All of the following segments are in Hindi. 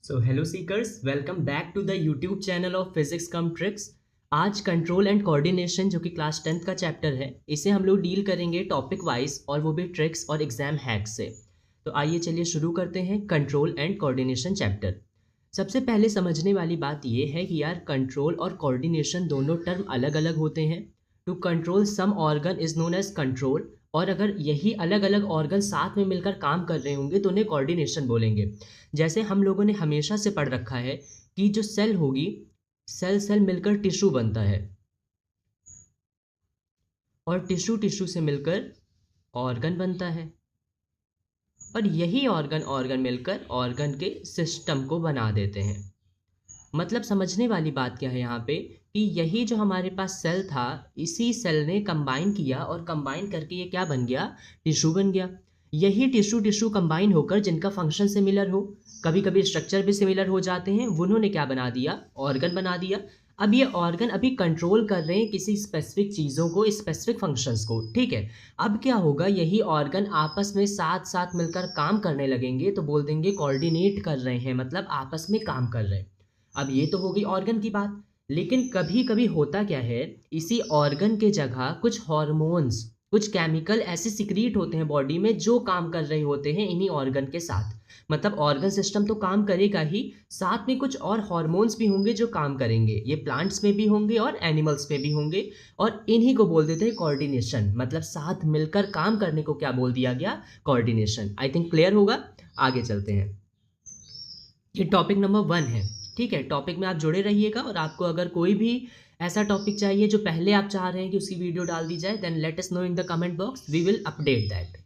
So hello seekers, welcome back to the YouTube channel of physics cum tricks. आज कंट्रोल एंड कोऑर्डिनेशन जो कि क्लास 10th का चैप्टर है, इसे हम लोग डील करेंगे टॉपिक वाइज और वो भी ट्रिक्स और एग्जाम हैक्स से। तो आइए चलिए शुरू करते हैं कंट्रोल एंड कोऑर्डिनेशन चैप्टर। सबसे पहले समझने वाली बात ये है कि यार कंट्रोल और कोऑर्डिनेशन दोनों टर्म अलग अलग होते हैं। To control some organ is known as control, और अगर यही अलग अलग ऑर्गन साथ में मिलकर काम कर रहे होंगे तो उन्हें कोऑर्डिनेशन बोलेंगे। जैसे हम लोगों ने हमेशा से पढ़ रखा है कि जो सेल होगी, सेल सेल मिलकर टिश्यू बनता है और टिश्यू टिश्यू से मिलकर ऑर्गन बनता है, और यही ऑर्गन ऑर्गन मिलकर ऑर्गन के सिस्टम को बना देते हैं। मतलब समझने वाली बात क्या है यहाँ पे कि यही जो हमारे पास सेल था, इसी सेल ने कंबाइन किया और कंबाइन करके ये क्या बन गया, टिश्यू बन गया। यही टिश्यू टिश्यू कंबाइन होकर जिनका फंक्शन सिमिलर हो, कभी कभी स्ट्रक्चर भी सिमिलर हो जाते हैं, उन्होंने क्या बना दिया, ऑर्गन बना दिया। अब ये ऑर्गन अभी कंट्रोल कर रहे हैं किसी स्पेसिफिक चीज़ों को, स्पेसिफिक फंक्शंस को, ठीक है। अब क्या होगा, यही ऑर्गन आपस में साथ साथ मिलकर काम करने लगेंगे तो बोल देंगे कोऑर्डिनेट कर रहे हैं, मतलब आपस में काम कर रहे हैं। अब ये तो हो गई ऑर्गन की बात, लेकिन कभी कभी होता क्या है, इसी ऑर्गन के जगह कुछ हॉर्मोन्स, कुछ केमिकल ऐसे सिक्रीट होते हैं बॉडी में जो काम कर रहे होते हैं इन्हीं ऑर्गन के साथ। मतलब ऑर्गन सिस्टम तो काम करेगा ही, साथ में कुछ और हॉर्मोन्स भी होंगे जो काम करेंगे। ये प्लांट्स में भी होंगे और एनिमल्स में भी होंगे, और इन्हीं को बोल देते हैं कोऑर्डिनेशन। मतलब साथ मिलकर काम करने को क्या बोल दिया गया, कोऑर्डिनेशन। आई थिंक क्लियर होगा। आगे चलते हैं। ये टॉपिक नंबर 1 है, ठीक है। टॉपिक में आप जुड़े रहिएगा, और आपको अगर कोई भी ऐसा टॉपिक चाहिए जो पहले आप चाह रहे हैं कि उसकी वीडियो डाल दी जाए, then let us know in the comment box, we will update that.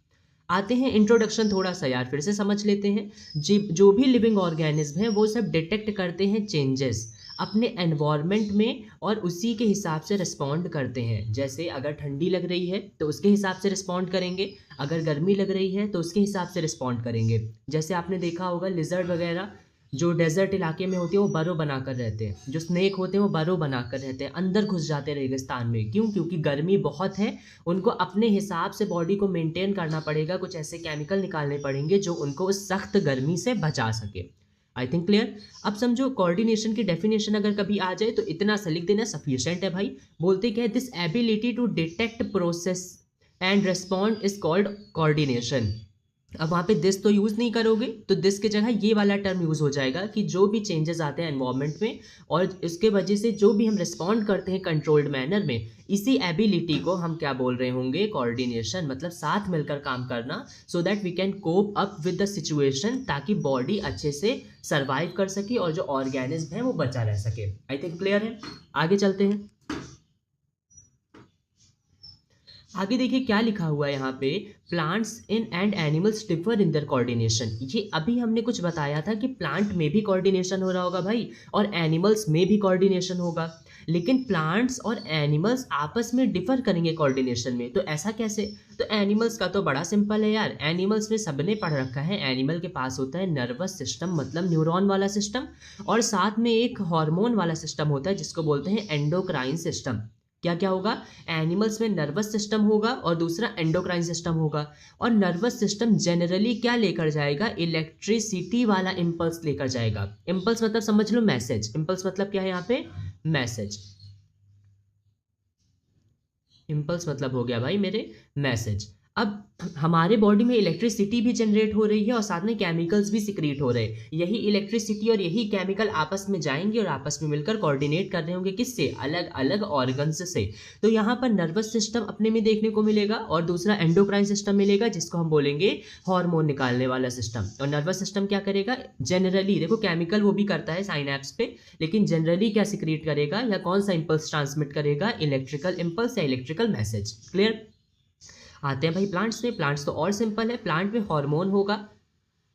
आते हैं इंट्रोडक्शन थोड़ा सा यार फिर से समझ लेते हैं। जी, जो भी लिविंग ऑर्गेनिज्म है वो सब डिटेक्ट करते हैं चेंजेस अपने एनवायरनमेंट में, और उसी के हिसाब से रिस्पॉन्ड करते हैं। जैसे अगर ठंडी लग रही है तो उसके हिसाब से रिस्पॉन्ड करेंगे, अगर गर्मी लग रही है तो उसके हिसाब से रिस्पॉन्ड करेंगे। जैसे आपने देखा होगा लिजर्ड वगैरह जो डेजर्ट इलाके में होती है वो बरो बनाकर रहते हैं, जो स्नेक होते हैं वो बरो बनाकर रहते हैं, अंदर घुस जाते हैं रेगिस्तान में। क्यों? क्योंकि गर्मी बहुत है, उनको अपने हिसाब से बॉडी को मेंटेन करना पड़ेगा, कुछ ऐसे केमिकल निकालने पड़ेंगे जो उनको उस सख्त गर्मी से बचा सके। I think clear. अब समझो कोऑर्डिनेशन की डेफिनेशन अगर कभी आ जाए तो इतना सा लिख देना सफिशिएंट है भाई। बोलते क्या है, this ability to detect process and respond is called coordination. अब वहाँ पे दिस तो यूज़ नहीं करोगे, तो दिस की जगह ये वाला टर्म यूज़ हो जाएगा कि जो भी चेंजेस आते हैं एनवायरनमेंट में और इसके वजह से जो भी हम रिस्पॉन्ड करते हैं कंट्रोल्ड मैनर में, इसी एबिलिटी को हम क्या बोल रहे होंगे, कोऑर्डिनेशन। मतलब साथ मिलकर काम करना, so that we can cope up with the situation, ताकि बॉडी अच्छे से सर्वाइव कर सके और जो ऑर्गेनिज्म है वो बचा रह सके। आई थिंक क्लियर है। आगे चलते हैं। आगे देखिए क्या लिखा हुआ है यहाँ पे, plants in and animals differ in their coordination. ये अभी हमने कुछ बताया था कि प्लांट में भी कोऑर्डिनेशन हो रहा होगा भाई, और एनिमल्स में भी कोऑर्डिनेशन होगा। लेकिन प्लांट्स और एनिमल्स आपस में डिफर करेंगे कोऑर्डिनेशन में, तो ऐसा कैसे? तो एनिमल्स का तो बड़ा सिंपल है यार। एनिमल्स में सबने पढ़ रखा है, एनिमल के पास होता है नर्वस सिस्टम, मतलब न्यूरॉन वाला सिस्टम, और साथ में एक हार्मोन वाला सिस्टम होता है जिसको बोलते हैं एंडोक्राइन सिस्टम। क्या क्या होगा, एनिमल्स में नर्वस सिस्टम होगा और दूसरा एंडोक्राइन सिस्टम होगा। और नर्वस सिस्टम जनरली क्या लेकर जाएगा, इलेक्ट्रिसिटी वाला इंपल्स लेकर जाएगा। इंपल्स मतलब समझ लो मैसेज, इंपल्स मतलब क्या है यहाँ पे, मैसेज। इंपल्स मतलब हो गया भाई मेरे मैसेज। अब हमारे बॉडी में इलेक्ट्रिसिटी भी जनरेट हो रही है और साथ में केमिकल्स भी सिक्रीट हो रहे हैं। यही इलेक्ट्रिसिटी और यही केमिकल आपस में जाएंगे और आपस में मिलकर कोऑर्डिनेट कर रहे होंगे, किससे, अलग अलग ऑर्गन्स से। तो यहाँ पर नर्वस सिस्टम अपने में देखने को मिलेगा और दूसरा एंडोक्राइन सिस्टम मिलेगा, जिसको हम बोलेंगे हार्मोन निकालने वाला सिस्टम। और नर्वस सिस्टम क्या करेगा, जनरली देखो केमिकल वो भी करता है साइनैप्स पे, लेकिन जनरली क्या सिक्रीट करेगा या कौन सा इंपल्स ट्रांसमिट करेगा, इलेक्ट्रिकल इंपल्स या इलेक्ट्रिकल मैसेज। क्लियर। आते हैं भाई प्लांट्स में। प्लांट्स तो और सिंपल है, प्लांट में हार्मोन होगा,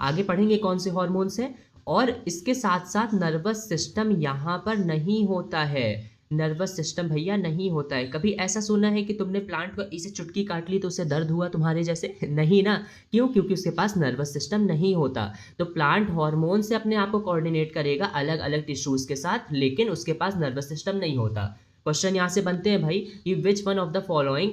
आगे पढ़ेंगे कौन से हार्मोन्स हैं। और इसके साथ साथ नर्वस सिस्टम यहाँ पर नहीं होता है। नर्वस सिस्टम भैया नहीं होता है। कभी ऐसा सुना है कि तुमने प्लांट को इसे चुटकी काट ली तो उससे दर्द हुआ तुम्हारे जैसे? नहीं ना। क्यों? क्योंकि उसके पास नर्वस सिस्टम नहीं होता। तो प्लांट हार्मोन से अपने आप को कोऑर्डिनेट करेगा अलग अलग टिश्यूज के साथ, लेकिन उसके पास नर्वस सिस्टम नहीं होता। क्वेश्चन यहाँ से बनते हैं भाई कि which one of the following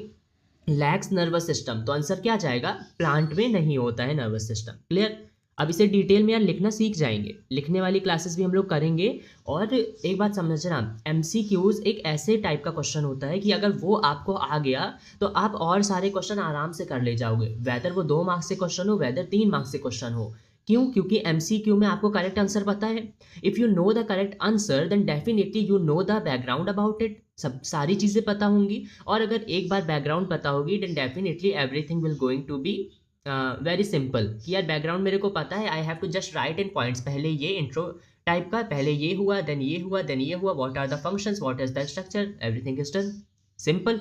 lakhs nervous system, तो आंसर क्या जाएगा, प्लांट में नहीं होता है नर्वस सिस्टम। क्लियर। अब इसे डिटेल में यार लिखना सीख जाएंगे, लिखने वाली क्लासेस भी हम लोग करेंगे। और एक बात समझना, एमसीक्यूज एक ऐसे टाइप का क्वेश्चन होता है कि अगर वो आपको आ गया तो आप और सारे क्वेश्चन आराम से कर ले जाओगे, वेदर वो 2 मार्क्स से क्वेश्चन हो, वेदर 3 मार्क्स से क्वेश्चन हो। क्यों? क्योंकि एमसीक्यू में आपको करेक्ट आंसर पता है। If you know the correct answer then definitely you know the background about it, सब सारी चीज़ें पता होंगी। और अगर एक बार बैकग्राउंड पता होगी then definitely everything will going to be very simple, कि यार बैकग्राउंड मेरे को पता है, I have to just write in points, पहले ये इंट्रो टाइप का, पहले ये हुआ, देन ये हुआ, देन ये हुआ, what are the functions, what is the structure, everything is done, simple.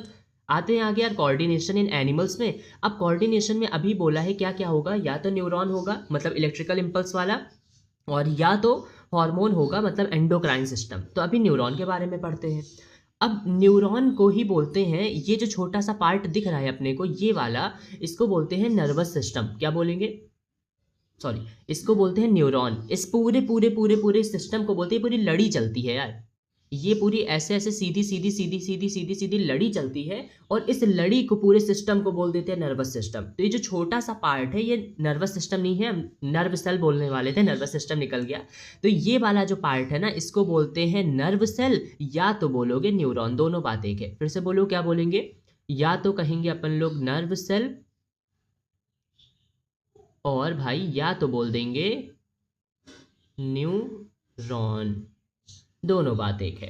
आते हैं आगे यार कोऑर्डिनेशन इन एनिमल्स में। अब कोऑर्डिनेशन में अभी बोला है क्या क्या होगा, या तो न्यूरॉन होगा मतलब इलेक्ट्रिकल इम्पल्स वाला, और या तो हार्मोन होगा मतलब एंडोक्राइन सिस्टम। तो अभी न्यूरॉन के बारे में पढ़ते हैं। अब न्यूरॉन को ही बोलते हैं, ये जो छोटा सा पार्ट दिख रहा है अपने को ये वाला, इसको बोलते हैं नर्वस सिस्टम। क्या बोलेंगे? सॉरी, इसको बोलते हैं न्यूरॉन। इस पूरे पूरे पूरे पूरे सिस्टम को बोलते हैं, पूरी लड़ी चलती है यार, ये पूरी ऐसे ऐसे सीधी सीधी सीधी सीधी सीधी सीधी लड़ी चलती है, और इस लड़ी को पूरे सिस्टम को बोल देते हैं नर्वस सिस्टम। तो ये जो छोटा सा पार्ट है ये नर्वस सिस्टम नहीं है, हम नर्व सेल बोलने वाले थे, नर्वस सिस्टम निकल गया। तो ये वाला जो पार्ट है ना, इसको बोलते हैं नर्व सेल, या तो बोलोगे न्यूरॉन, दोनों बात एक है। फिर से बोलो, क्या बोलेंगे? या तो कहेंगे अपन लोग नर्व सेल, और भाई या तो बोल देंगे न्यूरॉन, दोनों बात एक है।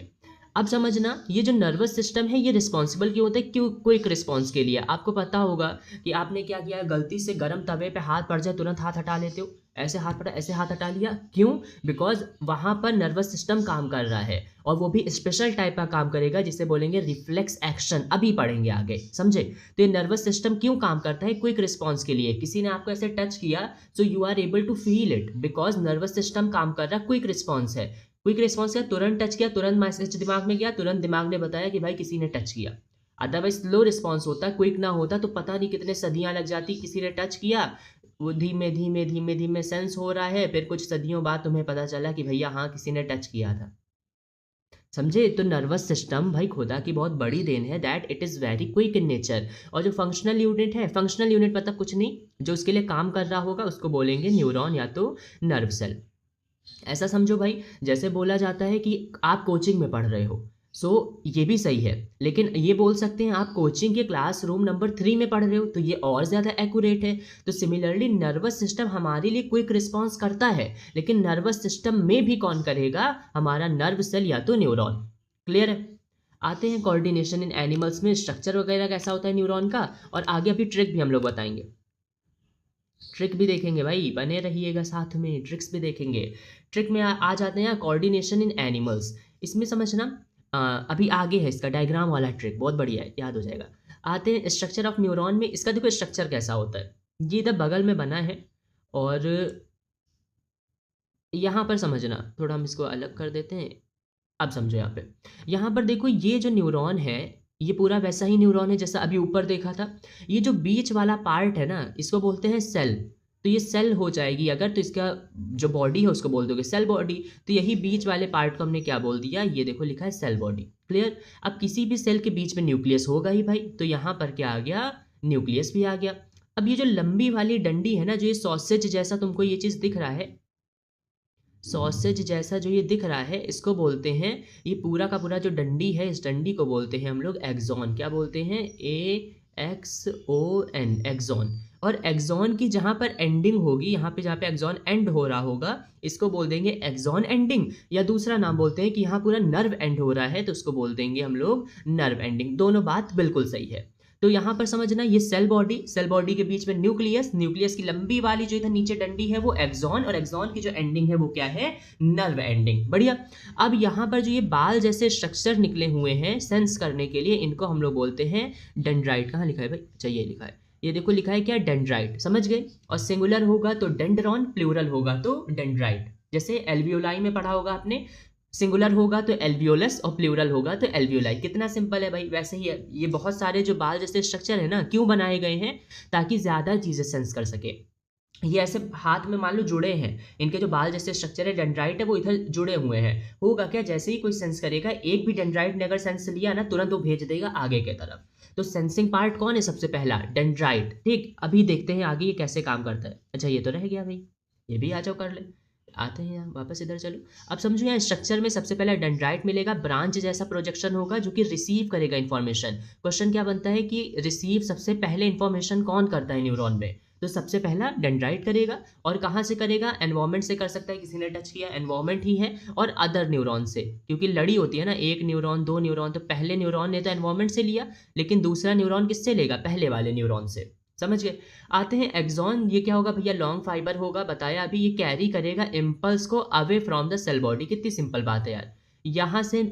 अब समझना, ये जो नर्वस सिस्टम है ये रिस्पॉन्सिबल क्यों होता है? क्यों? क्विक रिस्पॉन्स के लिए। आपको पता होगा कि आपने क्या किया, गलती से गर्म तवे पे हाथ पड़ जाए तुरंत हाथ हटा लेते हो, ऐसे हाथ पड़ा ऐसे हाथ हटा लिया, क्यों? बिकॉज वहां पर नर्वस सिस्टम काम कर रहा है, और वो भी स्पेशल टाइप का काम करेगा जिसे बोलेंगे रिफ्लेक्स एक्शन, अभी पढ़ेंगे आगे, समझे? तो ये नर्वस सिस्टम क्यों काम करता है? क्विक रिस्पॉन्स के लिए। किसी ने आपको ऐसे टच किया so you are able to feel it, because nervous system काम कर रहा है, क्विक रिस्पॉन्स है। क्विक रिस्पॉन्स क्या? तुरंत टच किया, तुरंत मैसेज दिमाग में गया, तुरंत दिमाग ने बताया कि भाई किसी ने टच किया। अदरवाइज स्लो रिस्पॉन्स होता, क्विक ना होता तो पता नहीं कितने सदियां लग जाती। किसी ने टच किया, वो धीमे धीमे धीमे धीमे सेंस हो रहा है, फिर कुछ सदियों बाद तुम्हें पता चला कि भैया हाँ किसी ने टच किया था, समझे? तो नर्वस सिस्टम भाई खुदा की बहुत बड़ी देन है, that it is very quick in nature. और जो फंक्शनल यूनिट है, फंक्शनल यूनिट मतलब कुछ नहीं, जो उसके लिए काम कर रहा होगा उसको बोलेंगे न्यूरॉन या तो नर्व सेल। ऐसा समझो भाई, जैसे बोला जाता है कि आप कोचिंग में पढ़ रहे हो, सो ये भी सही है, लेकिन ये बोल सकते हैं आप कोचिंग के क्लासरूम नंबर 3 में पढ़ रहे हो, तो ये और ज़्यादा एक्यूरेट है। तो सिमिलरली नर्वस सिस्टम हमारे लिए क्विक रिस्पॉन्स करता है, लेकिन नर्वस सिस्टम में भी कौन करेगा? हमारा नर्व सेल या तो न्यूरॉन। क्लियर है? आते हैं कोऑर्डिनेशन इन एनिमल्स में, स्ट्रक्चर वगैरह कैसा होता है न्यूरॉन का, और आगे अभी ट्रिक भी हम लोग बताएंगे, ट्रिक भी देखेंगे भाई, बने रहिएगा साथ में, ट्रिक्स भी देखेंगे। ट्रिक में आ जाते हैं कोऑर्डिनेशन इन एनिमल्स। इसमें समझना अभी आगे है इसका डायग्राम वाला ट्रिक, बहुत बढ़िया है, याद हो जाएगा। आते हैं स्ट्रक्चर ऑफ न्यूरॉन में। इसका देखो स्ट्रक्चर कैसा होता है, ये इधर बगल में बना है, और यहाँ पर समझना, थोड़ा हम इसको अलग कर देते हैं, अब समझो। यहाँ पे यहाँ पर देखो, ये जो न्यूरॉन है ये पूरा वैसा ही न्यूरॉन है जैसा अभी ऊपर देखा था। ये जो बीच वाला पार्ट है ना, इसको बोलते हैं सेल। तो ये सेल हो जाएगी अगर, तो इसका जो बॉडी है उसको बोल दोगे सेल बॉडी। तो यही बीच वाले पार्ट को हमने क्या बोल दिया, ये देखो लिखा है सेल बॉडी। क्लियर? अब किसी भी सेल के बीच में न्यूक्लियस होगा ही भाई, तो यहाँ पर क्या आ गया, न्यूक्लियस भी आ गया। अब ये जो लंबी वाली डंडी है ना, जो ये सॉसेज जैसा तुमको ये चीज़ दिख रहा है, सॉसेज जैसा जो ये दिख रहा है, इसको बोलते हैं, ये पूरा का पूरा जो डंडी है, इस डंडी को बोलते हैं हम लोग एक्सॉन। क्या बोलते हैं? AXON, axon. और एक्सॉन की जहाँ पर एंडिंग होगी, यहाँ पे जहाँ पे एक्सॉन एंड हो रहा होगा, इसको बोल देंगे एक्सॉन एंडिंग, या दूसरा नाम बोलते हैं कि यहाँ पूरा नर्व एंड हो रहा है तो उसको बोल देंगे हम लोग नर्व एंडिंग। दोनों बात बिल्कुल सही है। तो यहाँ पर समझना, ये सेल बॉडी, सेल बॉडी के बीच में न्यूक्लियस, न्यूक्लियस की लंबी वाली जो इधर नीचे डंडी है वो एक्सॉन, और एक्सॉन की जो एंडिंग है वो क्या है, नर्व एंडिंग। बढ़िया। अब यहाँ पर जो ये बाल जैसे स्ट्रक्चर निकले हुए हैं सेंस करने के लिए, इनको हम लोग बोलते हैं डेंड्राइट। कहाँ लिखा है भाई? अच्छा ये लिखा है, ये देखो लिखा है क्या, डेंड्राइट। समझ गए? और सिंगुलर होगा तो डेंड्रॉन, प्लूरल होगा तो डेंड्राइट। जैसे एल्वियोलाई में पढ़ा होगा आपने, सिंगुलर होगा तो एल्वियोलस और प्लूरल होगा तो एल्वियोलाई। कितना सिंपल है भाई। वैसे ही है, ये बहुत सारे जो बाल जैसे स्ट्रक्चर है ना, क्यों बनाए गए हैं, ताकि ज़्यादा चीज़ें सेंस कर सके। ये ऐसे हाथ में मान लो जुड़े हैं, इनके जो बाल जैसे स्ट्रक्चर है डेंड्राइट है वो इधर जुड़े हुए हैं। होगा क्या, जैसे ही कोई सेंस करेगा, एक भी डेंड्राइट ने अगर सेंस लिया ना, तुरंत वो भेज देगा आगे के तरफ। तो सेंसिंग पार्ट कौन है सबसे पहला? डेंड्राइट। ठीक, अभी देखते हैं आगे ये कैसे काम करता है। अच्छा ये तो रह गया भाई, ये भी आ जाओ कर ले। आते हैं यहाँ वापस, इधर चलो। अब समझो यहाँ स्ट्रक्चर में सबसे पहले डेंड्राइट मिलेगा, ब्रांच जैसा प्रोजेक्शन होगा जो कि रिसीव करेगा इन्फॉर्मेशन। क्वेश्चन क्या बनता है कि रिसीव सबसे पहले इन्फॉर्मेशन कौन करता है न्यूरॉन में, तो सबसे पहला डेंड्राइट करेगा। और कहाँ से करेगा, एनवायरमेंट से कर सकता है, किसी ने टच किया एनवायरमेंट ही है, और अदर न्यूरॉन से, क्योंकि लड़ी होती है ना, एक न्यूरॉन दो न्यूरॉन, तो पहले न्यूरॉन ने तो एनवायरमेंट से लिया, लेकिन दूसरा न्यूरॉन किससे लेगा, पहले वाले न्यूरॉन से। समझ गए। आते हैं एक्सॉन, ये क्या होगा भैया, लॉन्ग फाइबर होगा, बताया अभी, ये कैरी करेगा इम्पल्स को away from the cell body. कितनी सिंपल बात है यार, यहाँ से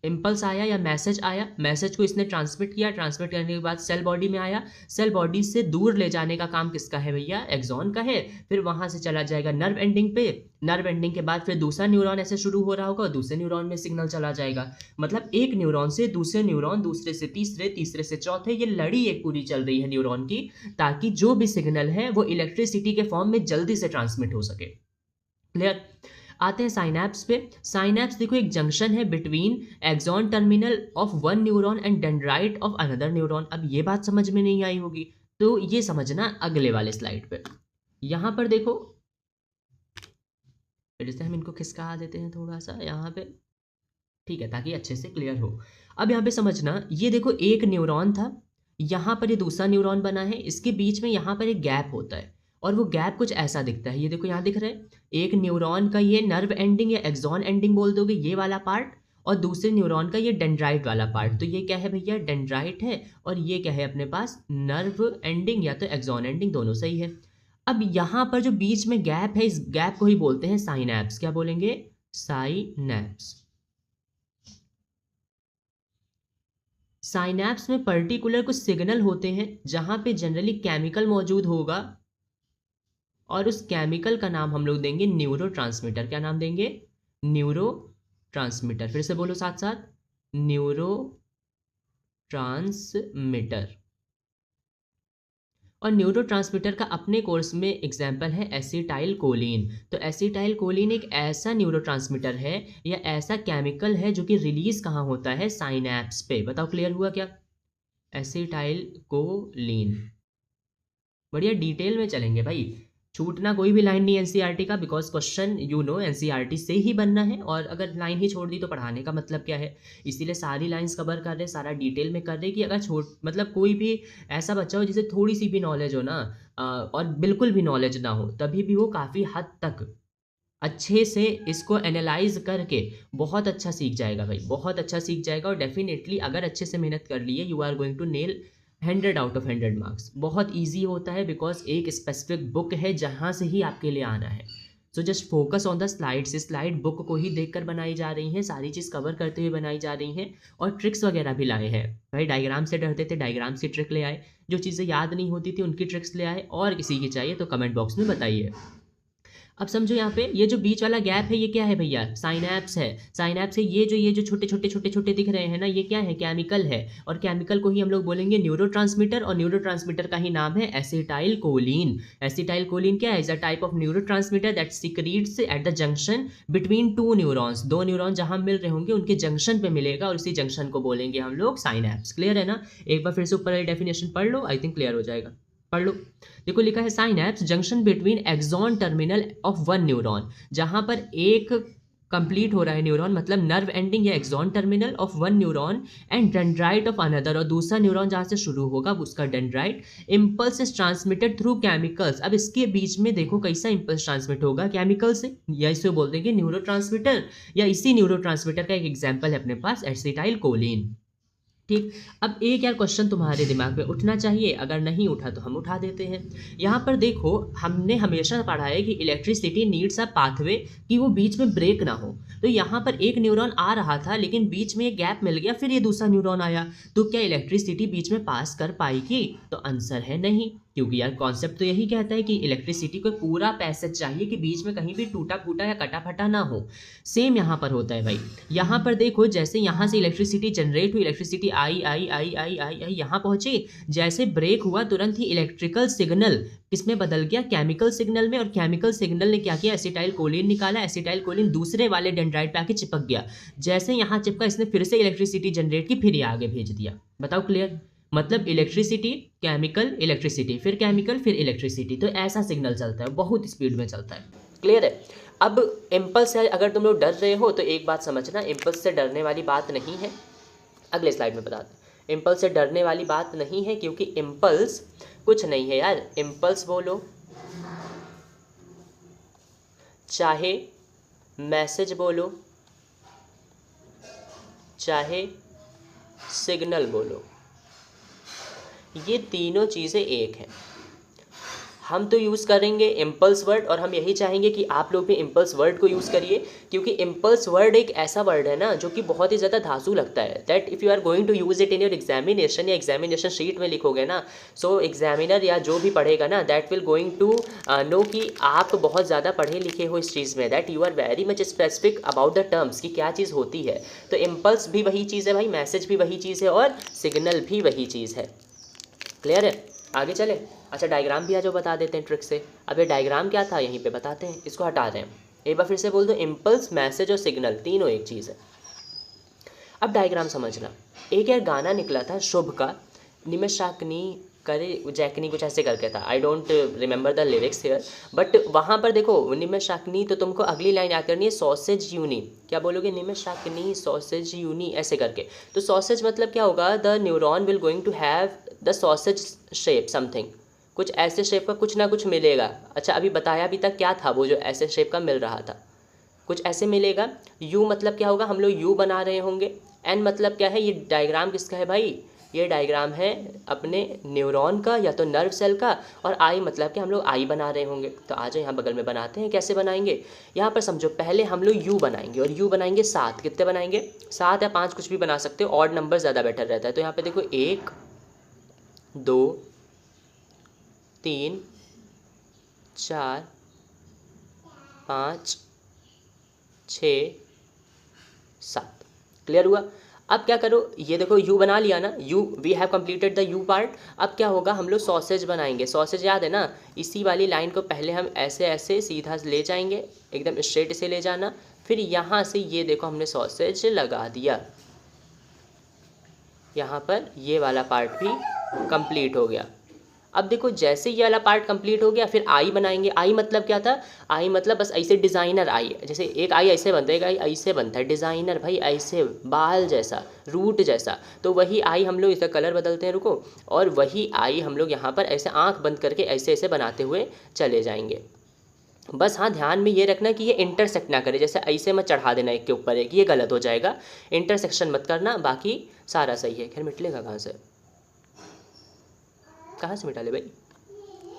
इम्पल्स आया या मैसेज आया, मैसेज को इसने ट्रांसमिट किया, ट्रांसमिट करने के बाद सेल बॉडी में आया, सेल बॉडी से दूर ले जाने का काम किसका है भैया, एक्सॉन का है। फिर वहां से चला जाएगा नर्व एंडिंग पे, नर्व एंडिंग के बाद फिर दूसरा न्यूरॉन ऐसे शुरू हो रहा होगा और दूसरे न्यूरॉन में सिग्नल चला जाएगा। मतलब एक न्यूरॉन से दूसरे न्यूरॉन, दूसरे से तीसरे, तीसरे से चौथे, ये लड़ी एक पूरी चल रही है न्यूरॉन की, ताकि जो भी सिग्नल है वो इलेक्ट्रिसिटी के फॉर्म में जल्दी से ट्रांसमिट हो सके। क्लियर। आते हैं साइनैप्स पे। साइनैप्स देखो एक जंक्शन है between axon terminal of one neuron and dendrite of another neuron. अब ये बात समझ में नहीं आई होगी, तो ये समझना अगले वाले स्लाइड पे। यहां पर देखो, फिर से हम इनको खिसका देते हैं थोड़ा सा यहाँ पे, ठीक है, ताकि अच्छे से क्लियर हो। अब यहाँ पे समझना, ये देखो एक न्यूरॉन था, यहाँ पर ये दूसरा न्यूरॉन बना है, इसके बीच में यहाँ पर एक गैप होता है, और वो गैप कुछ ऐसा दिखता है। ये देखो यहाँ दिख रहा है, एक न्यूरॉन का ये नर्व एंडिंग या एक्सॉन एंडिंग बोल दोगे, ये वाला पार्ट, और दूसरे न्यूरॉन का ये डेंड्राइट वाला पार्ट। तो ये क्या है भैया, डेंड्राइट है, और ये क्या है अपने पास, नर्व एंडिंग या तो एक्सॉन एंडिंग, दोनों सही है। अब यहाँ पर जो बीच में गैप है, इस गैप को ही बोलते हैं साइनैप्स। क्या बोलेंगे, साइनैप्स। साइनैप्स में पर्टिकुलर कुछ सिग्नल होते हैं जहां पे जनरली केमिकल मौजूद होगा, और उस केमिकल का नाम हम लोग देंगे न्यूरोट्रांसमीटर। क्या नाम देंगे, न्यूरोट्रांसमीटर। फिर से बोलो साथ साथ, न्यूरोट्रांसमीटर। और न्यूरोट्रांसमीटर का अपने कोर्स में एग्जाम्पल है एसिटाइल कोलिन। तो एसिटाइल कोलिन एक ऐसा न्यूरोट्रांसमीटर है या ऐसा केमिकल है जो कि रिलीज कहाँ होता है, साइनैप्स पे। बताओ क्लियर हुआ क्या, एसिटाइल कोलिन। बढ़िया डिटेल में चलेंगे भाई, छूटना कोई भी लाइन नहीं एनसीईआरटी का, because question you know NCERT से ही बनना है, और अगर लाइन ही छोड़ दी तो पढ़ाने का मतलब क्या है। इसीलिए सारी लाइंस कवर कर रहे, सारा डिटेल में कर रहे, कि अगर मतलब कोई भी ऐसा बच्चा हो जिसे थोड़ी सी भी नॉलेज हो ना, और बिल्कुल भी नॉलेज ना हो, तभी भी वो काफ़ी हद तक अच्छे से इसको एनालाइज करके बहुत अच्छा सीख जाएगा भाई, बहुत अच्छा सीख जाएगा। और डेफिनेटली अगर अच्छे से मेहनत कर लिए, you are going to nail 100 out of 100 marks. बहुत इजी होता है, बिकॉज एक स्पेसिफिक बुक है जहाँ से ही आपके लिए आना है। So just focus on the slides. Slide book को ही देखकर बनाई जा रही हैं, सारी चीज़ कवर करते हुए बनाई जा रही हैं, और ट्रिक्स वगैरह भी लाए हैं भाई। डायग्राम से डरते थे, डायग्राम की ट्रिक ले आए, जो चीज़ें याद नहीं होती थी उनकी ट्रिक्स ले आए, और किसी की चाहिए तो कमेंट बॉक्स में बताइए। अब समझो यहाँ पे ये जो बीच वाला गैप है, ये क्या है भैया, साइनैप्स है। साइनैप्स है, ये जो छोटे छोटे छोटे छोटे दिख रहे हैं ना, ये क्या है, केमिकल है, और केमिकल को ही हम लोग बोलेंगे न्यूरोट्रांसमीटर, और न्यूरोट्रांसमीटर का ही नाम है एसिटाइल कोलिन। एसिटाइल कोलिन क्या है, is a type of neurotransmitter that secrets at the junction between two neurons. दो न्यूरॉन जहां मिल रहे होंगे उनके जंक्शन पे मिलेगा, और उसी जंक्शन को बोलेंगे हम लोग साइनैप्स। क्लियर है ना, एक बार फिर से ऊपर वाली डेफिनेशन पढ़ लो, आई थिंक क्लियर हो जाएगा। पढ़ लो। देखो लिखा है synapse junction between axon terminal of one neuron, जहां पर एक कंप्लीट हो रहा है न्यूरॉन, मतलब नर्व एंडिंग या axon terminal of one neuron, and dendrite of another, और दूसरा न्यूरॉन जहां से शुरू होगा उसका dendrite. Impulse is transmitted through chemicals. अब इसके बीच में देखो कैसा इम्पल्स ट्रांसमिट होगा, केमिकल से, या इसे बोल देंगे न्यूरोट्रांसमीटर, या इसी न्यूरोट्रांसमीटर का एक एग्जाम्पल है अपने पास एसिटाइल कोलिन। ठीक। अब एक यार क्वेश्चन तुम्हारे दिमाग में उठना चाहिए, अगर नहीं उठा तो हम उठा देते हैं। यहाँ पर देखो, हमने हमेशा पढ़ा है कि इलेक्ट्रिसिटी नीड्स अ पाथवे, कि वो बीच में ब्रेक ना हो। तो यहाँ पर एक न्यूरॉन आ रहा था, लेकिन बीच में एक गैप मिल गया, फिर ये दूसरा न्यूरॉन आया, तो क्या इलेक्ट्रिसिटी बीच में पास कर पाएगी? तो आंसर है नहीं, क्योंकि यार कॉन्सेप्ट तो यही कहता है कि इलेक्ट्रिसिटी को पूरा पैसेज चाहिए, कि बीच में कहीं भी टूटा फूटा या कटा फटा ना हो। सेम यहाँ पर होता है भाई। यहाँ पर देखो, जैसे यहाँ से इलेक्ट्रिसिटी जनरेट हुई, इलेक्ट्रिसिटी आई आई आई आई आई आई यहाँ पहुंची, जैसे ब्रेक हुआ तुरंत ही इलेक्ट्रिकल सिग्नल किसमें बदल गया, केमिकल सिग्नल में, और केमिकल सिग्नल ने क्या किया, एसिटाइल कोलिन निकाला। एसिटाइल कोलिन दूसरे वाले डेंड्राइट पे आके चिपक गया, जैसे यहाँ चिपका, इसने फिर से इलेक्ट्रिसिटी जनरेट की, फिर ये आगे भेज दिया। बताओ क्लियर, मतलब इलेक्ट्रिसिटी, केमिकल, इलेक्ट्रिसिटी, फिर केमिकल, फिर इलेक्ट्रिसिटी, तो ऐसा सिग्नल चलता है, बहुत स्पीड में चलता है। क्लियर है। अब इम्पल्स से अगर तुम लोग डर रहे हो तो एक बात समझना, इम्पल्स से डरने वाली बात नहीं है। अगले स्लाइड में बताते हैं। इम्पल्स से डरने वाली बात नहीं है, क्योंकि इम्पल्स कुछ नहीं है यार। इम्पल्स बोलो, चाहे मैसेज बोलो, चाहे सिग्नल बोलो, ये तीनों चीज़ें एक हैं। हम तो यूज़ करेंगे इम्पल्स वर्ड, और हम यही चाहेंगे कि आप लोग भी इम्पल्स वर्ड को यूज़ करिए, क्योंकि इम्पल्स वर्ड एक ऐसा वर्ड है ना जो कि बहुत ही ज़्यादा धांसू लगता है। That if you are going to use it in your examination या एग्जामिनेशन शीट में लिखोगे ना, सो एग्जामिनर या जो भी पढ़ेगा ना, that will going to know कि आप बहुत ज़्यादा पढ़े लिखे हो इस चीज़ में, that you are very much specific about the terms कि क्या चीज़ होती है। तो इम्पल्स भी वही चीज़ है भाई, मैसेज भी वही चीज़ है, और सिग्नल भी वही चीज़ है। क्लियर है? आगे चले। अच्छा, डायग्राम भी आज जो बता देते हैं ट्रिक से। अब ये डायग्राम क्या था यहीं पे बताते हैं, इसको हटा दें। एक बार फिर से बोल दो, इम्पल्स, मैसेज और सिग्नल तीनों एक चीज़ है। अब डायग्राम समझना। एक यार गाना निकला था शुभ का, निमेशाकनी करे जैकनी, कुछ ऐसे करके था। I don't remember the lyrics here, but वहाँ पर देखो निमेशाकनी, तो तुमको अगली लाइन याद करनी है, सॉसेज यूनी। क्या बोलोगे? निमेशाकनी सॉसेज यूनी, ऐसे करके। तो सॉसेज मतलब क्या होगा? The neuron will going to have the sausage shape something, कुछ ऐसे शेप का कुछ ना कुछ मिलेगा। अच्छा, अभी बताया अभी तक क्या था वो जो ऐसे शेप का मिल रहा था, कुछ ऐसे मिलेगा। यू मतलब क्या होगा? हम लोग यू बना रहे होंगे। एन मतलब क्या है? ये डायग्राम किसका है भाई? ये डायग्राम है अपने न्यूरॉन का या तो नर्व सेल का। और आई मतलब कि हम लोग आई बना रहे होंगे। तो आ जाओ यहाँ बगल में बनाते हैं। कैसे बनाएंगे? यहाँ पर समझो, पहले हम लोग यू बनाएंगे, और यू बनाएंगे 7। कितने बनाएंगे? 7 या 5 कुछ भी बना सकते हो, ऑड नंबर ज़्यादा बेटर रहता है। तो यहाँ पे देखो 1 2 3 4 5 6 7। क्लियर हुआ? अब क्या करो, ये देखो यू बना लिया ना, U, we have completed the U part. अब क्या होगा? हम लोग सॉसेज बनाएंगे। सॉसेज याद है ना? इसी वाली लाइन को पहले हम ऐसे ऐसे सीधा ले जाएंगे, एकदम स्ट्रेट से ले जाना। फिर यहाँ से ये देखो हमने सॉसेज लगा दिया, यहाँ पर ये वाला पार्ट भी कंप्लीट हो गया। अब देखो जैसे ये वाला पार्ट कंप्लीट हो गया, फिर आई बनाएंगे। आई मतलब क्या था? आई मतलब बस ऐसे डिज़ाइनर आई, जैसे एक आई ऐसे बनता है, एक आई ऐसे बनता है। डिज़ाइनर भाई ऐसे बाल जैसा, रूट जैसा। तो वही आई हम लोग, इसका कलर बदलते हैं, रुको। और वही आई हम लोग यहाँ पर ऐसे आँख बंद करके ऐसे ऐसे बनाते हुए चले जाएंगे। बस हाँ, ध्यान में ये रखना कि ये इंटरसेक्ट ना करे, जैसे ऐसे मत चढ़ा देना एक के ऊपर एक, ये गलत हो जाएगा। इंटरसेक्शन मत करना, बाकी सारा सही है। खैर मिटलेगा कहाँ से? कहाँ से मिटा ले भाई?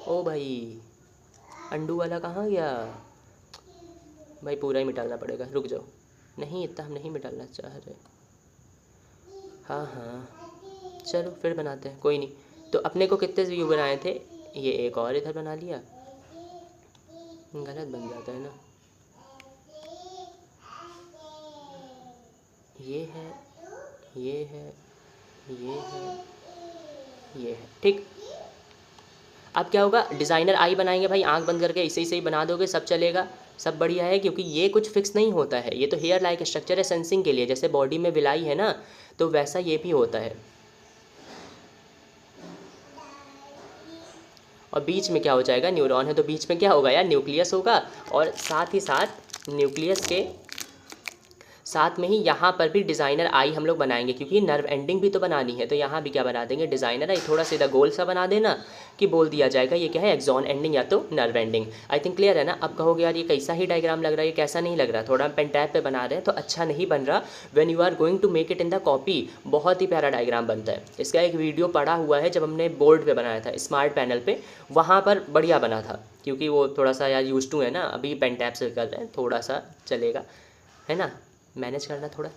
ओ भाई, अंडू वाला कहाँ गया भाई? पूरा ही मिटाना पड़ेगा, रुक जाओ। नहीं, इतना हम नहीं मिटाना चाह रहे। हाँ हाँ, चलो फिर बनाते हैं, कोई नहीं। तो अपने को कितने व्यू बनाए थे? ये एक और इधर बना लिया, गलत बन जाता है ना। ये है, ये है, ये है, ये है, ठीक। अब क्या होगा? डिज़ाइनर आई बनाएंगे भाई, आंख बंद करके इसे ही सही बना दोगे, सब चलेगा, सब बढ़िया है। क्योंकि ये कुछ फिक्स नहीं होता है, ये तो हेयर लाइक स्ट्रक्चर है सेंसिंग के लिए। जैसे बॉडी में विलाई है ना, तो वैसा ये भी होता है। और बीच में क्या हो जाएगा? न्यूरॉन है, तो बीच में क्या होगा यार? न्यूक्लियस होगा। और साथ ही साथ न्यूक्लियस के साथ में ही यहाँ पर भी डिज़ाइनर आई हम लोग बनाएंगे, क्योंकि नर्व एंडिंग भी तो बनानी है। तो यहाँ भी क्या बना देंगे? डिज़ाइनर आई। थोड़ा सीधा गोल सा बना देना कि बोल दिया जाएगा ये क्या है? एक्सॉन एंडिंग या तो nerve ending. I think clear है ना? अब कहोगे यार ये कैसा ही डायग्राम लग रहा है, ये कैसा नहीं लग रहा? थोड़ा हम पेन टैब पे बना रहे हैं तो अच्छा नहीं बन रहा। When you are going to make it in the copy, बहुत ही प्यारा डायग्राम बनता है। इसका एक वीडियो पड़ा हुआ है, जब हमने बोर्ड पर बनाया था स्मार्ट पैनल पर, वहाँ पर बढ़िया बना था। क्योंकि वो थोड़ा सा यार यूज टू है ना, अभी पेन टैब से कर रहे हैं, थोड़ा सा चलेगा, है ना? मैनेज करना थोड़ा।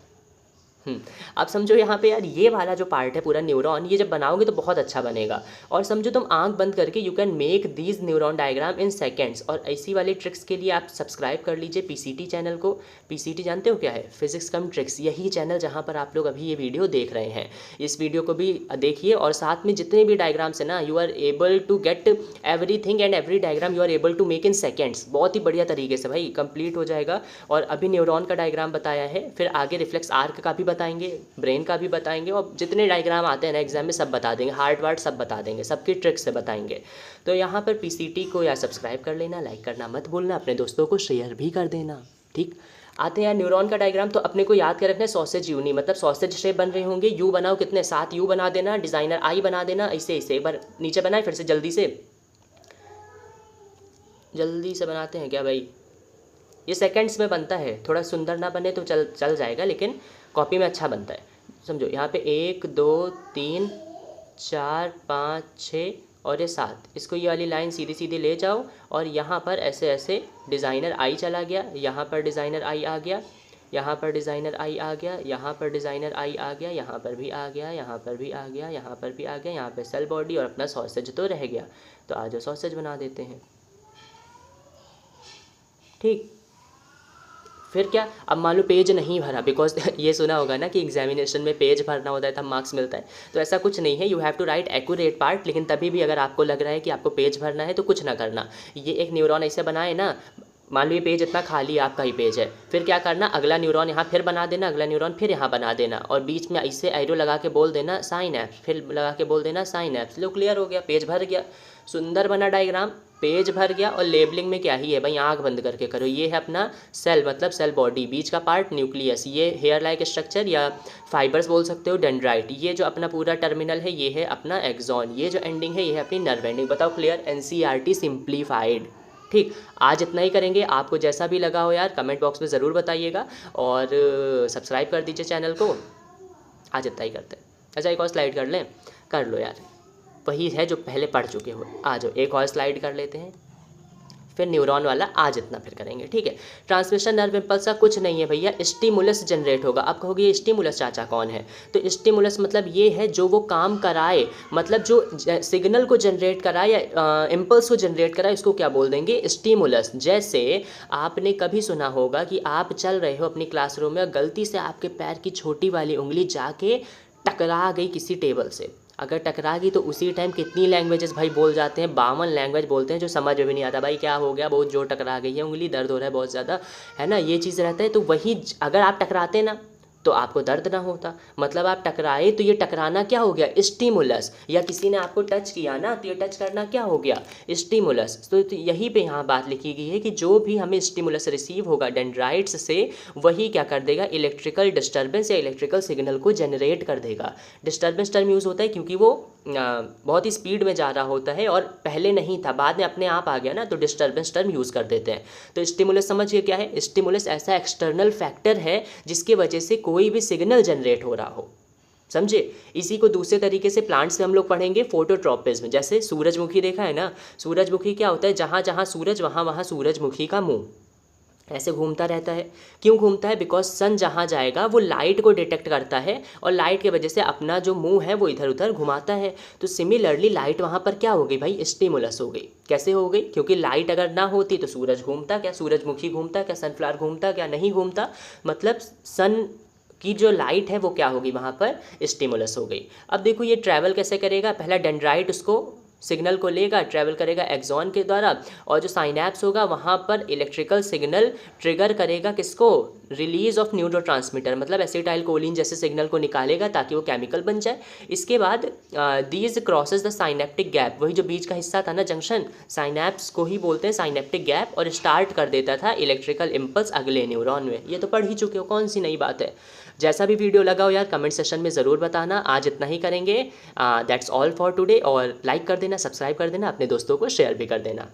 अब समझो यहाँ पे यार ये वाला जो पार्ट है पूरा न्यूरॉन, ये जब बनाओगे तो बहुत अच्छा बनेगा। और समझो तुम आंख बंद करके you can make these neuron diagram in seconds. और ऐसी वाली ट्रिक्स के लिए आप सब्सक्राइब कर लीजिए पीसीटी चैनल को। पीसीटी जानते हो क्या है? फिजिक्स कम ट्रिक्स, यही चैनल जहाँ पर आप लोग अभी ये वीडियो देख रहे हैं। इस वीडियो को भी देखिए, और साथ में जितने भी डायग्राम्स है ना, you are able to get everything and every diagram you are able to make in seconds. बहुत ही बढ़िया तरीके से भाई कंप्लीट हो जाएगा। और अभी न्यूरॉन का डायग्राम बताया है, फिर आगे रिफ्लेक्स आर्क का भी बताएंगे, ब्रेन का भी बताएंगे, और जितने डायग्राम आते हैं ना एग्जाम में सब बता देंगे, हार्ट वार्ट सब बता देंगे, सबकी ट्रिक से बताएंगे। तो यहाँ पर पीसीटी को या सब्सक्राइब कर लेना, लाइक करना मत भूलना, अपने दोस्तों को शेयर भी कर देना। ठीक, आते हैं यार न्यूरॉन का डायग्राम। तो अपने को याद कर रखना है सॉसेज यूनी, मतलब सॉसेज शेप बन रहे होंगे, यू बनाओ, कितने 7 यू बना देना, डिज़ाइनर आई बना देना, ऐसे ऐसे एक बार नीचे बनाए, फिर से जल्दी से बनाते हैं क्या भाई, ये सेकंड्स में बनता है, थोड़ा सुंदर ना बने तो चल जाएगा, लेकिन कॉपी में अच्छा बनता है। समझो यहाँ पे 1 2 3 4 5 6 और ये 7, इसको ये वाली लाइन सीधी सीधी ले जाओ, और यहाँ पर ऐसे ऐसे डिज़ाइनर आई चला गया, यहाँ पर डिज़ाइनर आई आ गया, यहाँ पर डिज़ाइनर आई आ गया, यहाँ पर डिज़ाइनर आई आ गया, यहाँ पर भी आ गया, यहाँ पर भी आ गया, यहाँ पर भी आ गया, यहाँ पे सेल बॉडी और अपना सॉसेज तो रह गया। तो आज सॉसेज बना देते हैं। ठीक, फिर क्या, अब मान लो पेज नहीं भरा, बिकॉज ये सुना होगा ना कि एग्जामिनेशन में पेज भरना होता है तब मार्क्स मिलता है, तो ऐसा कुछ नहीं है, you have to write accurate part. लेकिन तभी भी अगर आपको लग रहा है कि आपको पेज भरना है तो कुछ ना करना, ये एक न्यूरॉन ऐसे बनाए ना, मान लो ये पेज इतना खाली आपका ही पेज है, फिर क्या करना, अगला न्यूरॉन यहाँ फिर बना देना, अगला न्यूरॉन फिर यहाँ बना देना, और बीच में ऐसे एरो लगा के बोल देना साइन ऐप्स, फिर लगा के बोल देना साइन ऐप्स, लो क्लियर हो गया, पेज भर गया, सुंदर बना डायग्राम, पेज भर गया। और लेबलिंग में क्या ही है भाई, आँख बंद करके करो, ये है अपना सेल, मतलब सेल बॉडी, बीच का पार्ट न्यूक्लियस, ये हेयर लाइक स्ट्रक्चर या फाइबर्स बोल सकते हो, डेंड्राइट, ये जो अपना पूरा टर्मिनल है ये है अपना एक्सॉन, ये जो एंडिंग है ये है अपनी नर्व एंडिंग। बताओ क्लियर, एनसीईआरटी सिंप्लीफाइड। ठीक, आज इतना ही करेंगे, आपको जैसा भी लगा हो यार कमेंट बॉक्स में ज़रूर बताइएगा, और सब्सक्राइब कर दीजिए चैनल को। आज इतना ही करते हैं। अच्छा एक और स्लाइड कर लें, कर लो यार, वही है जो पहले पढ़ चुके हो, आ जाओ एक और स्लाइड कर लेते हैं, फिर न्यूरॉन वाला आज इतना फिर करेंगे। ठीक है, ट्रांसमिशन नर्व इम्पल्स का कुछ नहीं है भैया, स्टिमुलस जनरेट होगा। अब कहोगे ये स्टिमुलस चाचा कौन है, तो स्टिमुलस मतलब ये है जो वो काम कराए, मतलब जो सिग्नल को जनरेट कराए या इम्पल्स को जनरेट कराए, उसको क्या बोल देंगे, स्टिमुलस। जैसे आपने कभी सुना होगा कि आप चल रहे हो अपनी क्लासरूम में, गलती से आपके पैर की छोटी वाली उंगली जाके टकरा गई किसी टेबल से, अगर टकरा गई तो उसी टाइम कितनी लैंग्वेजेस भाई बोल जाते हैं, 52 लैंग्वेज बोलते हैं, जो समझ में भी नहीं आता भाई क्या हो गया, बहुत जोर टकरा गई है, उंगली दर्द हो रहा है बहुत ज़्यादा, है ना, ये चीज़ रहता है। तो वही अगर आप टकराते ना तो आपको दर्द ना होता, मतलब आप टकराए तो ये टकराना क्या हो गया, स्टिमुलस, या किसी ने आपको टच किया ना तो ये टच करना क्या हो गया, स्टिमुलस। तो यहीं पे यहाँ बात लिखी गई है कि जो भी हमें स्टिमुलस रिसीव होगा डेंड्राइट्स से, वही क्या कर देगा, इलेक्ट्रिकल डिस्टर्बेंस या इलेक्ट्रिकल सिग्नल को जनरेट कर देगा। डिस्टर्बेंस टर्म यूज़ होता है क्योंकि वो बहुत ही स्पीड में जा रहा होता है, और पहले नहीं था, बाद में अपने आप आ गया ना, तो डिस्टर्बेंस टर्म यूज़ कर देते हैं। तो स्टिमुलस समझिए क्या है, स्टिमुलस ऐसा एक्सटर्नल फैक्टर है जिसकी वजह से कोई भी सिग्नल जनरेट हो रहा हो, समझे। इसी को दूसरे तरीके से प्लांट्स में हम लोग पढ़ेंगे, फोटोट्रॉपिज्म। जैसे सूरजमुखी देखा है ना, सूरजमुखी क्या होता है, जहाँ जहाँ सूरज वहाँ वहाँ सूरजमुखी का मुँह ऐसे घूमता रहता है। क्यों घूमता है, बिकॉज सन जहाँ जाएगा वो लाइट को डिटेक्ट करता है, और लाइट के वजह से अपना जो मुंह है वो इधर उधर घुमाता है। तो सिमिलरली लाइट वहाँ पर क्या हो गई भाई, स्टिमुलस हो गई। कैसे हो गई, क्योंकि लाइट अगर ना होती तो सूरज घूमता क्या, सूरजमुखी घूमता क्या, सनफ्लावर घूमता क्या, नहीं घूमता। मतलब सन की जो लाइट है वो क्या होगी, वहाँ पर स्टिमुलस हो गई। अब देखो ये ट्रैवल कैसे करेगा, पहला डेंड्राइट उसको सिग्नल को लेगा, ट्रैवल करेगा एक्सॉन के द्वारा, और जो साइनैप्स होगा वहाँ पर इलेक्ट्रिकल सिग्नल ट्रिगर करेगा, किसको, रिलीज ऑफ न्यूरोट्रांसमीटर, मतलब एसिटाइल कोलिन जैसे सिग्नल को निकालेगा ताकि वो केमिकल बन जाए। इसके बाद these crosses the synaptic gap, वही जो बीच का हिस्सा था ना जंक्शन, साइनैप्स को ही बोलते हैं साइनेप्टिक गैप, और स्टार्ट कर देता था इलेक्ट्रिकल इम्पल्स अगले न्यूरॉन में। ये तो पढ़ ही चुके हो, कौन सी नई बात है। जैसा भी वीडियो लगा हो यार कमेंट सेशन में ज़रूर बताना। आज इतना ही करेंगे, दैट्स ऑल फॉर टुडे। और लाइक कर देना, सब्सक्राइब कर देना, अपने दोस्तों को शेयर भी कर देना।